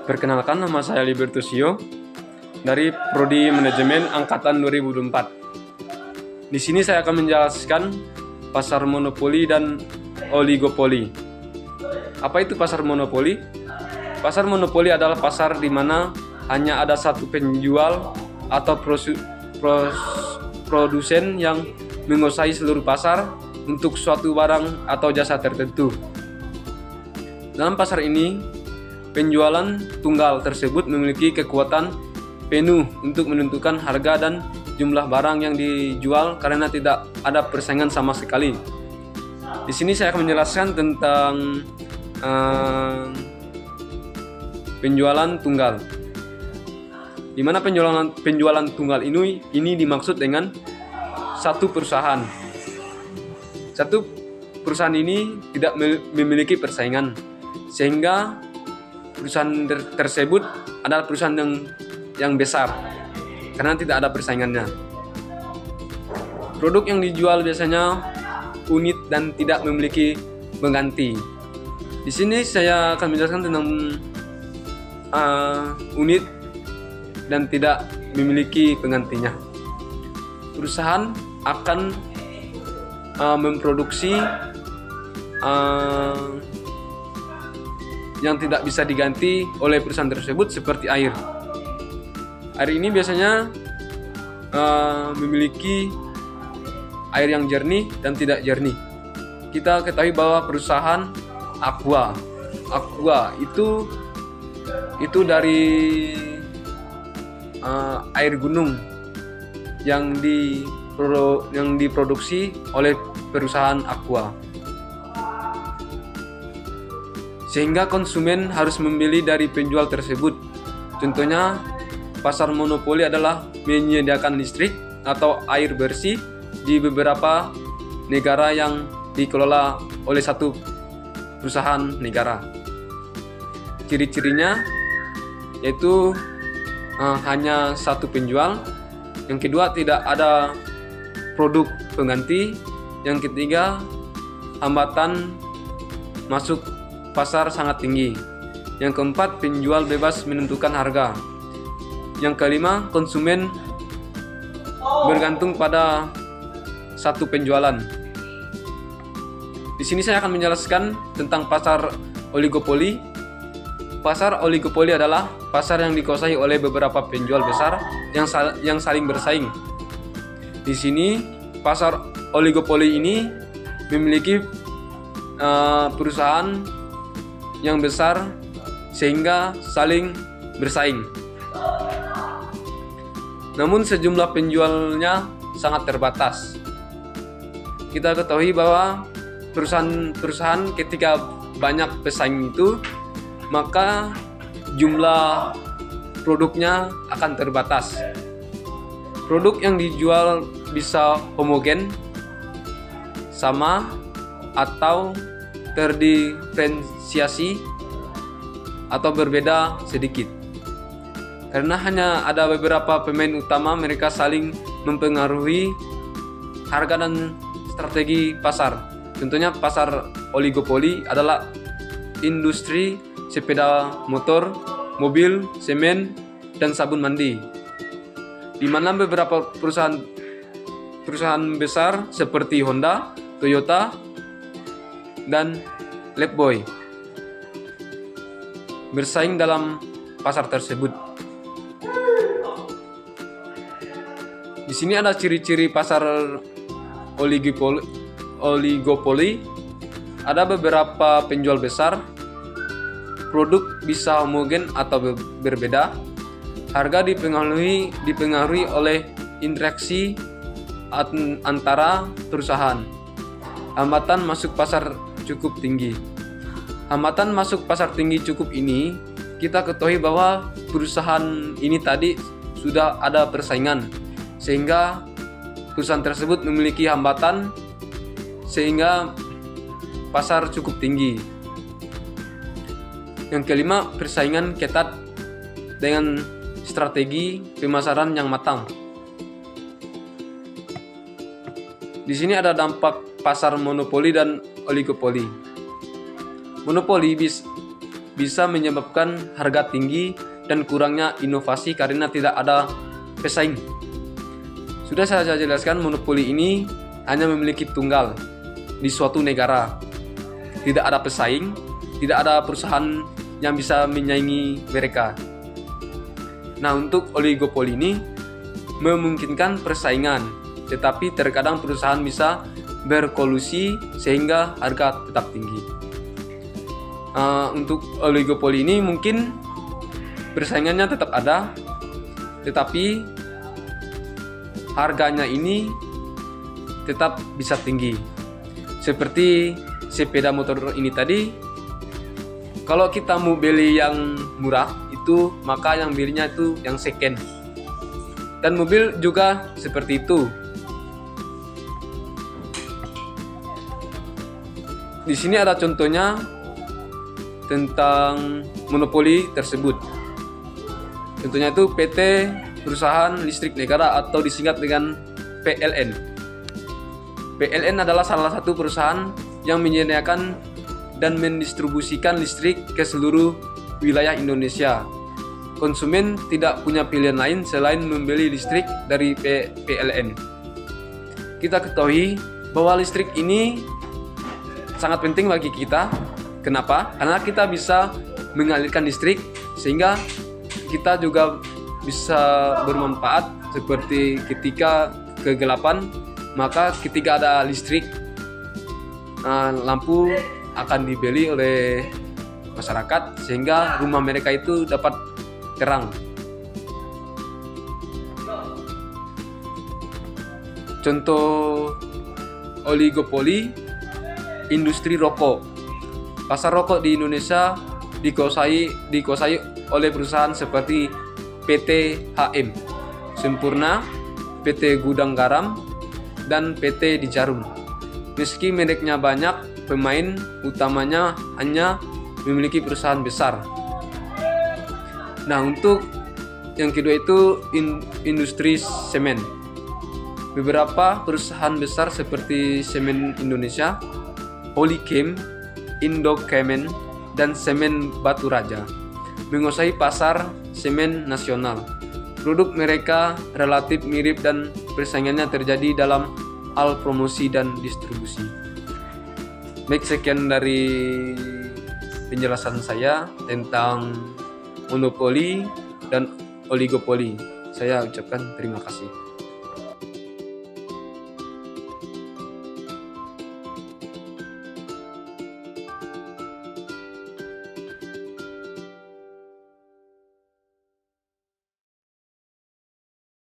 Perkenalkan, nama saya Libertusio dari Prodi Manajemen Angkatan 2024. Di sini saya akan menjelaskan pasar monopoli dan oligopoli. Apa itu pasar monopoli? Pasar monopoli adalah pasar di mana hanya ada satu penjual atau produsen yang menguasai seluruh pasar untuk suatu barang atau jasa tertentu. Dalam pasar ini, penjualan tunggal tersebut memiliki kekuatan penuh untuk menentukan harga dan jumlah barang yang dijual karena tidak ada persaingan sama sekali. Di sini saya akan menjelaskan tentang penjualan tunggal. Di mana penjualan tunggal ini dimaksud dengan satu perusahaan. Satu perusahaan ini tidak memiliki persaingan, sehingga perusahaan tersebut adalah perusahaan yang besar karena tidak ada persaingannya. Produk yang dijual biasanya unik dan tidak memiliki pengganti. Di sini saya akan menjelaskan tentang unit dan tidak memiliki penggantinya. Perusahaan akan memproduksi yang tidak bisa diganti oleh perusahaan tersebut seperti air. Air ini biasanya memiliki air yang jernih dan tidak jernih. Kita ketahui bahwa perusahaan Aqua itu dari air gunung yang diproduksi oleh perusahaan Aqua. Sehingga konsumen harus membeli dari penjual tersebut. Contohnya, pasar monopoli adalah menyediakan listrik atau air bersih di beberapa negara yang dikelola oleh satu perusahaan negara. Ciri-cirinya yaitu hanya satu penjual. Yang kedua, tidak ada produk pengganti. Yang ketiga, hambatan masuk pasar sangat tinggi. Yang keempat, penjual bebas menentukan harga. Yang kelima, konsumen bergantung pada satu penjualan. Di sini saya akan menjelaskan tentang pasar oligopoli. Pasar oligopoli adalah pasar yang dikuasai oleh beberapa penjual besar yang saling bersaing. Di sini pasar oligopoli ini memiliki perusahaan yang besar sehingga saling bersaing. Namun sejumlah penjualnya sangat terbatas. Kita ketahui bahwa perusahaan ketika banyak pesaing itu, maka jumlah produknya akan terbatas. Produk yang dijual bisa homogen, sama, atau terdiferensiasi atau berbeda sedikit. Karena hanya ada beberapa pemain utama, mereka saling mempengaruhi harga dan strategi pasar. Contohnya pasar oligopoli adalah industri sepeda motor, mobil, semen, dan sabun mandi. Di mana beberapa perusahaan besar seperti Honda, Toyota, dan Lifebuoy bersaing dalam pasar tersebut. Di sini ada ciri-ciri pasar oligopoli. Ada beberapa penjual besar, produk bisa homogen atau berbeda, harga dipengaruhi oleh interaksi antara perusahaan. Hambatan masuk pasar cukup tinggi. Hambatan masuk pasar tinggi cukup ini, kita ketahui bahwa perusahaan ini tadi sudah ada persaingan, sehingga perusahaan tersebut memiliki hambatan sehingga pasar cukup tinggi. Yang kelima, persaingan ketat dengan strategi pemasaran yang matang. Di sini ada dampak pasar monopoli dan oligopoli. bisa menyebabkan harga tinggi dan kurangnya inovasi karena tidak ada pesaing. Sudah saya jelaskan, monopoli ini hanya memiliki tunggal di suatu negara. Tidak ada pesaing, tidak ada perusahaan yang bisa menyaingi mereka. Nah, untuk oligopoli ini memungkinkan persaingan, tetapi terkadang perusahaan bisa berkolusi sehingga harga tetap tinggi. Untuk oligopoli ini mungkin persaingannya tetap ada, tetapi harganya ini tetap bisa tinggi. Seperti sepeda motor ini tadi, kalau kita mau beli yang murah itu, maka yang belinya itu yang second. Dan mobil juga seperti itu. Di sini ada contohnya tentang monopoli tersebut. Contohnya itu PT Perusahaan Listrik Negara atau disingkat dengan PLN. PLN adalah salah satu perusahaan yang menyediakan dan mendistribusikan listrik ke seluruh wilayah Indonesia. Konsumen tidak punya pilihan lain selain membeli listrik dari PLN. Kita ketahui bahwa listrik ini sangat penting bagi kita. Kenapa? Karena kita bisa mengalirkan listrik sehingga kita juga bisa bermanfaat, seperti ketika kegelapan, maka ketika ada listrik, lampu akan dibeli oleh masyarakat sehingga rumah mereka itu dapat terang. Contoh oligopoli, industri rokok. Pasar rokok di Indonesia dikuasai oleh perusahaan seperti PT HM, Sempurna, PT Gudang Garam, dan PT Di Jarum. Meski mereknya banyak, pemain utamanya hanya memiliki perusahaan besar. Nah, untuk yang kedua itu industri semen. Beberapa perusahaan besar seperti Semen Indonesia, Polychem, Indokemen, dan Semen Batu Raja menguasai pasar semen nasional. Produk mereka relatif mirip dan persaingannya terjadi dalam hal promosi dan distribusi. Baik, sekian dari penjelasan saya tentang monopoli dan oligopoli. Saya ucapkan terima kasih.